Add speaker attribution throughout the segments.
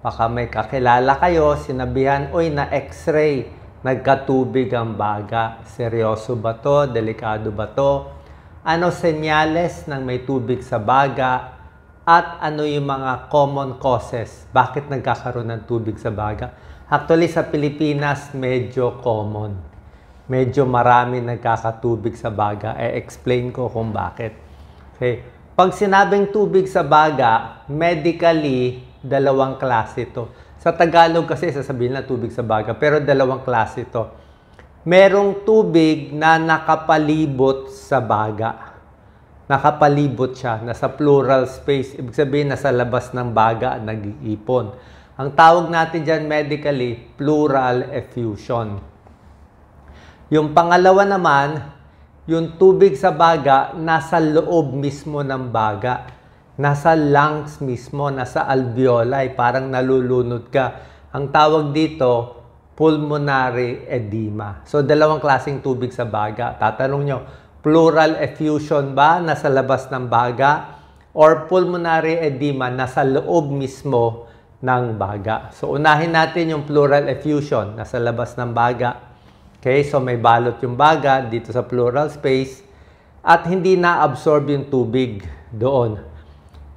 Speaker 1: Baka may kakilala kayo, sinabihan, uy, na x-ray, nagkatubig ang baga. Seryoso ba to? Delikado ba to? Ano senyales ng may tubig sa baga? At ano yung mga common causes? Bakit nagkakaroon ng tubig sa baga? Actually, sa Pilipinas, medyo common. Medyo marami nagkakatubig sa baga. E-explain ko kung bakit. Okay. Pag sinabing tubig sa baga, medically, dalawang klase ito. Sa Tagalog kasi, sasabihin na tubig sa baga, pero dalawang klase ito. Merong tubig na nakapalibot sa baga. Nakapalibot siya, nasa plural space. Ibig sabihin, nasa labas ng baga, nag-iipon. Ang tawag natin dyan medically, pleural effusion. Yung pangalawa naman, yung tubig sa baga, nasa loob mismo ng baga. Nasa lungs mismo, nasa alveoli, parang nalulunod ka. Ang tawag dito, pulmonary edema. So, dalawang klaseng tubig sa baga. Tatanong nyo, pleural effusion ba, nasa labas ng baga? Or pulmonary edema, nasa loob mismo ng baga? So, unahin natin yung pleural effusion, nasa labas ng baga. Okay, so may balot yung baga dito sa pleural space at hindi na-absorb yung tubig doon.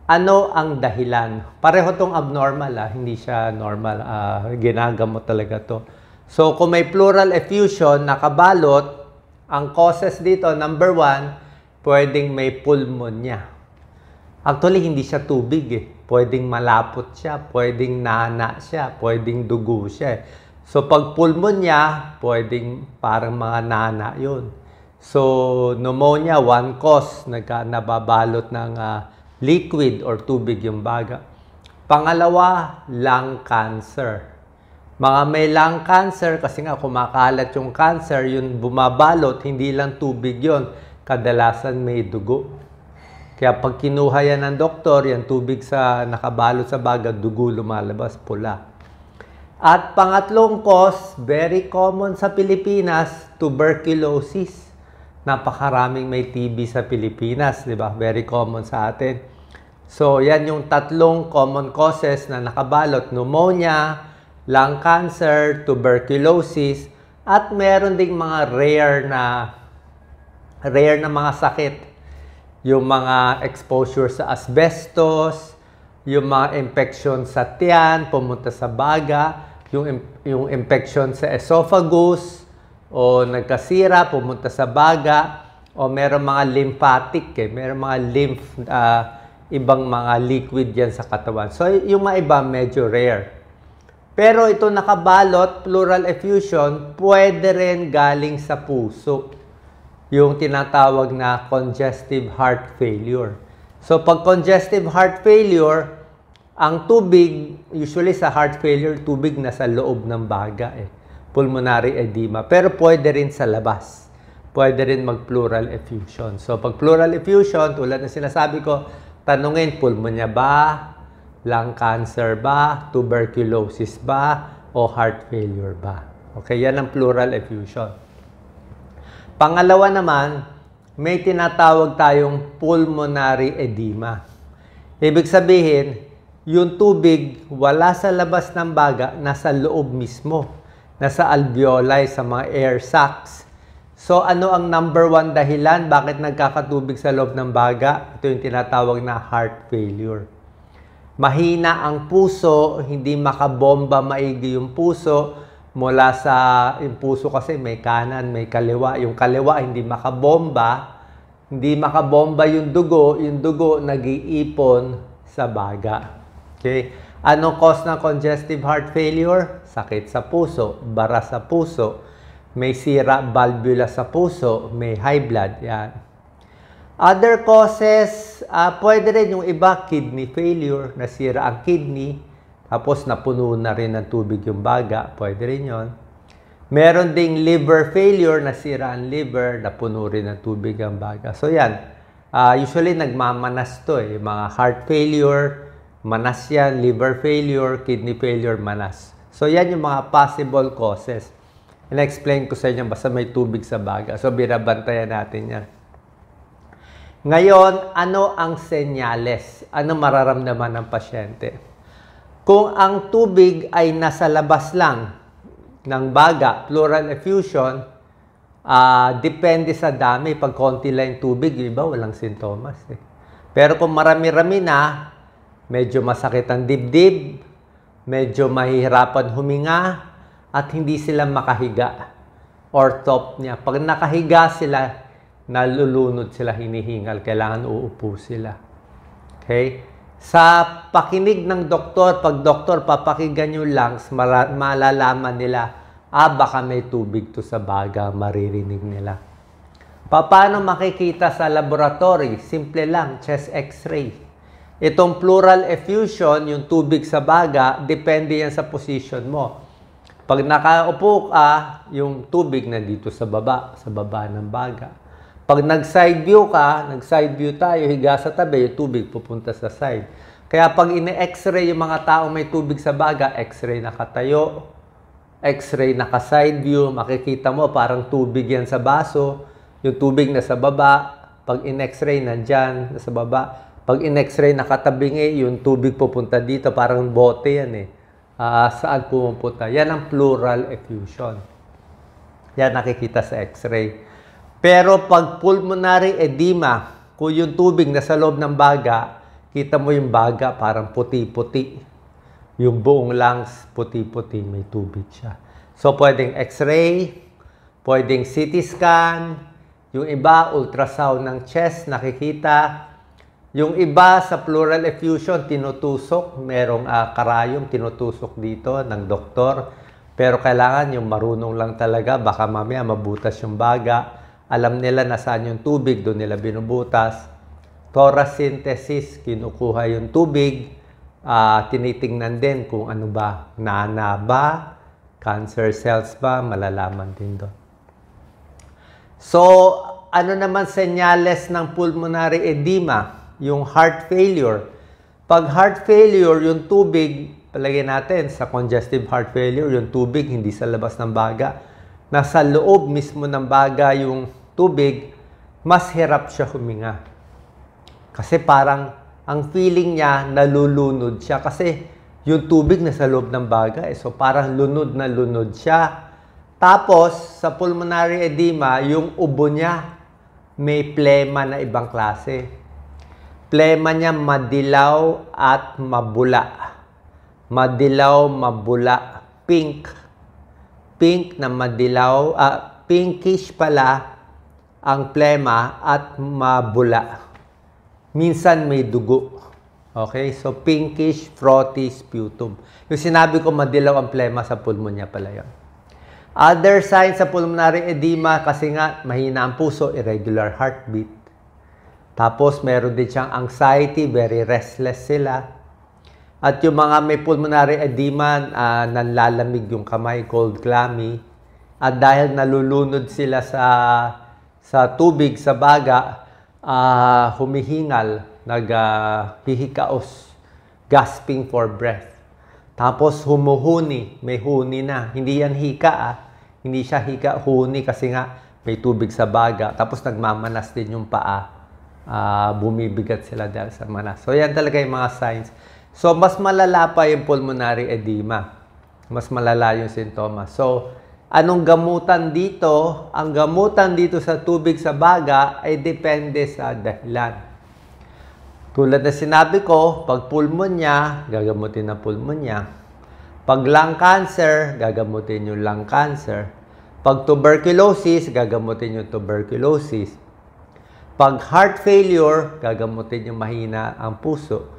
Speaker 1: Ano ang dahilan? Pareho tong abnormal, hindi siya normal. Ginagamot talaga to. So, kung may pleural effusion, nakabalot, ang causes dito, number 1, pwedeng may pulmonya. Actually, hindi siya tubig eh. Pwedeng malapot siya, pwedeng nana siya, pwedeng dugo siya. So, pag pulmonya, pwedeng parang mga nana yun. So, pneumonia, one cause, nababalot ng liquid or tubig yung baga. Pangalawa, lung cancer. Mga may lung cancer, kasi nga kumakalat yung cancer, yung bumabalot, hindi lang tubig yun. Kadalasan may dugo. Kaya pag kinuha yan ng doktor, yung tubig sa nakabalot sa baga, dugo lumalabas, pula. At pangatlong cause, very common sa Pilipinas, tuberculosis. Napakaraming may TB sa Pilipinas, di ba? Very common sa atin. So, yan yung tatlong common causes na nakabalot. Pneumonia, lung cancer, tuberculosis, at meron ding mga rare na mga sakit. Yung mga exposure sa asbestos, yung mga infection sa tiyan, pumunta sa baga, yung infection sa esophagus, o nagkasira, pumunta sa baga, o meron mga lymphatic, meron mga ibang mga liquid yan sa katawan. So, yung mga iba, medyo rare. Pero ito nakabalot, pleural effusion, pwede rin galing sa puso. Yung tinatawag na congestive heart failure. So, pag congestive heart failure, ang tubig, usually sa heart failure, tubig nasa loob ng baga pulmonary edema. Pero pwede rin sa labas. Pwede rin mag-pleural effusion. So, pag pleural effusion, tulad na sinasabi ko, tanungin, pulmonya ba? Lung cancer ba? Tuberculosis ba? O heart failure ba? Okay, yan ang pleural effusion. Pangalawa naman, may tinatawag tayong pulmonary edema. Ibig sabihin, yung tubig wala sa labas ng baga, nasa loob mismo. Nasa alveoli, sa mga air sacs. So, ano ang number 1 dahilan? Bakit nagkakatubig sa loob ng baga? Ito yung tinatawag na heart failure. Mahina ang puso, hindi makabomba maigi yung puso. Mula sa yung puso kasi may kanan, may kaliwa. Yung kaliwa hindi makabomba. Hindi makabomba yung dugo nag-iipon sa baga. Okay? Anong cause ng congestive heart failure? Sakit sa puso, bara sa puso, may sira valvula sa puso, may high blood. Yan. Other causes, pwede rin yung iba, kidney failure, nasira ang kidney, tapos napuno na rin ng tubig yung baga, pwede rin yun. Meron ding liver failure, nasira ang liver, napuno rin ng tubig ang baga. So yan, usually nagmamanas to mga heart failure, manas yan, liver failure, kidney failure, manas. So yan yung mga possible causes. In-explain ko sa inyo, basta may tubig sa baga. So binabantayan natin yan. Ngayon, ano ang senyales? Ano mararamdaman ng pasyente? Kung ang tubig ay nasa labas lang ng baga, pleural effusion, depende sa dami. Pag konti lang yung tubig, yung iba walang sintomas. Pero kung marami-rami na, medyo masakit ang dibdib, medyo mahihirapan huminga, at hindi sila makahiga. Orthopnea. Pag nakahiga sila, nalulunod sila, hinihingal. Kailangan uupo sila. Okay? Sa pakinig ng doktor, pag doktor papakinggan yung lungs, malalaman nila, baka may tubig to sa baga, maririnig nila. Paano makikita sa laboratory? Simple lang, chest x-ray. Itong pleural effusion, yung tubig sa baga, depende yan sa position mo. Pag nakaupo ka, yung tubig nandito sa baba ng baga. Pag nag-side view ka, nag-side view tayo, higa sa tabi, yung tubig pupunta sa side. Kaya pag ine-x-ray yung mga taong may tubig sa baga, x-ray nakatayo, x-ray naka-side view, makikita mo parang tubig yan sa baso, yung tubig nasa baba, pag in-x-ray nandyan, nasa baba. Pag in-x-ray nakatabingi, yung tubig pupunta dito, parang bote yan saan pumupunta? Yan ang pleural effusion. Yan nakikita sa x-ray. Pero pag pulmonary edema, kung yung tubig nasa loob ng baga, kita mo yung baga parang puti-puti. Yung buong lungs, puti-puti, may tubig siya. So, pwedeng x-ray, pwedeng CT scan, yung iba, ultrasound ng chest, nakikita. Yung iba sa pleural effusion, tinutusok, merong karayom, tinutusok dito ng doktor. Pero kailangan yung marunong lang talaga, baka mamaya mabutas yung baga. Alam nila na saan yung tubig, doon nila binubutas. Thoracentesis, kinukuha yung tubig. Tinitingnan din kung ano ba, nana ba, cancer cells ba, malalaman din doon. So, ano naman senyales ng pulmonary edema? Yung heart failure. Pag heart failure, yung tubig, palagay natin sa congestive heart failure, yung tubig hindi sa labas ng baga. Nasa loob mismo ng baga yung tubig, mas hirap siya huminga. Kasi parang ang feeling niya, nalulunod siya. Kasi yung tubig nasa loob ng baga, so parang lunod na lunod siya. Tapos, sa pulmonary edema, yung ubo niya, may plema na ibang klase. Plema niya madilaw at mabula. Madilaw, mabula, pink. Pink na madilaw, pinkish pala ang plema at mabula. Minsan may dugo. Okay? So, pinkish, frothy sputum. Yung sinabi ko, madilaw ang plema sa pulmonya pala yun. Other signs sa pulmonary edema, kasi nga, mahina ang puso, irregular heartbeat. Tapos, meron din siyang anxiety, very restless sila. At yung mga may pulmonary edema, nanlalamig yung kamay, cold, clammy. At dahil nalulunod sila sa tubig, sa baga, humihingal, naghihikaos, gasping for breath. Tapos humuhuni, may huni na. Hindi yan hika, hindi siya hika, huni kasi nga may tubig sa baga. Tapos nagmamanas din yung paa. Bumibigat sila dahil sa manas. So yan talaga yung mga signs. So, mas malala pa yung pulmonary edema. Mas malala yung sintomas. So, anong gamutan dito? Ang gamutan dito sa tubig sa baga ay depende sa dahilan. Tulad na sinabi ko, pag pulmonya, gagamutin ang pulmonya. Pag lung cancer, gagamutin yung lung cancer. Pag tuberculosis, gagamutin yung tuberculosis. Pag heart failure, gagamutin yung mahina ang puso.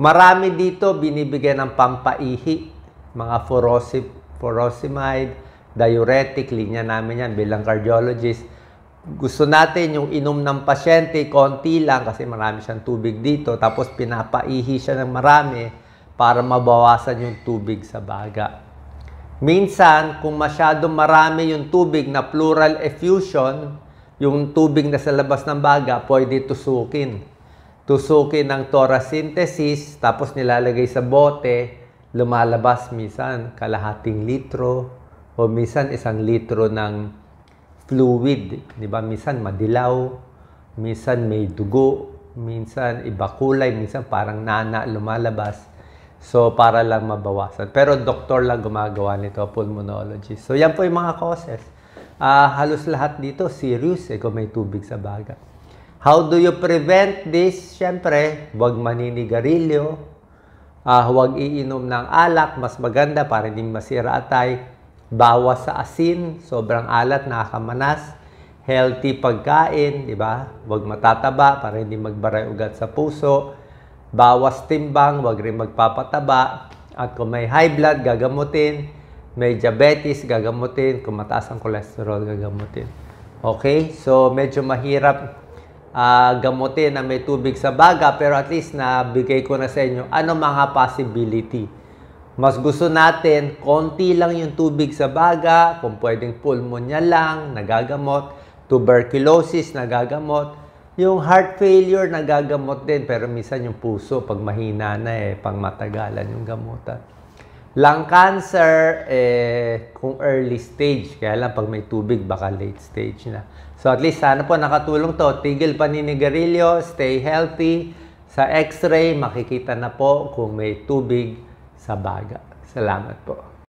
Speaker 1: Marami dito binibigyan ng pampaihi, mga furosemide, diuretic, linya namin yan bilang cardiologist. Gusto natin yung inom ng pasyente, konti lang kasi marami siyang tubig dito. Tapos pinapaihi siya ng marami para mabawasan yung tubig sa baga. Minsan, kung masyadong marami yung tubig na pleural effusion, yung tubig na sa labas ng baga, pwede tusukin. Tusukin ng thoracentesis, tapos nilalagay sa bote, lumalabas minsan kalahating litro o minsan 1 litro ng fluid. Di ba? Minsan madilaw, minsan may dugo, minsan iba kulay, minsan parang nana lumalabas. So, para lang mabawasan. Pero doktor lang gumagawa nito, pulmonologist. So, yan po yung mga causes. Halos lahat dito serious kung may tubig sa baga. How do you prevent this? Siyempre, huwag maninigarilyo, huwag iinom ng alak, mas maganda para hindi masira atay. Bawas sa asin, sobrang alat, nakakamanas. Healthy pagkain, di ba? Huwag matataba para hindi magbaray ugat sa puso. Bawas timbang, huwag rin magpapataba. At kung may high blood, gagamutin. May diabetes, gagamutin. Kung mataas ang cholesterol, gagamutin. Okay? So, medyo mahirap gamutin na may tubig sa baga, pero at least nabigay ko na sa inyo ano mga possibility. Mas gusto natin, konti lang yung tubig sa baga, kung pwedeng pulmonya lang, nagagamot, tuberculosis, nagagamot, yung heart failure, nagagamot din, pero minsan yung puso, pag mahina na pang matagalan yung gamutan. Lung cancer, kung early stage, kaya lang pag may tubig, baka late stage na. So at least sana po nakatulong to. Tigil paninigarilyo, stay healthy. Sa x-ray, makikita na po kung may tubig sa baga. Salamat po.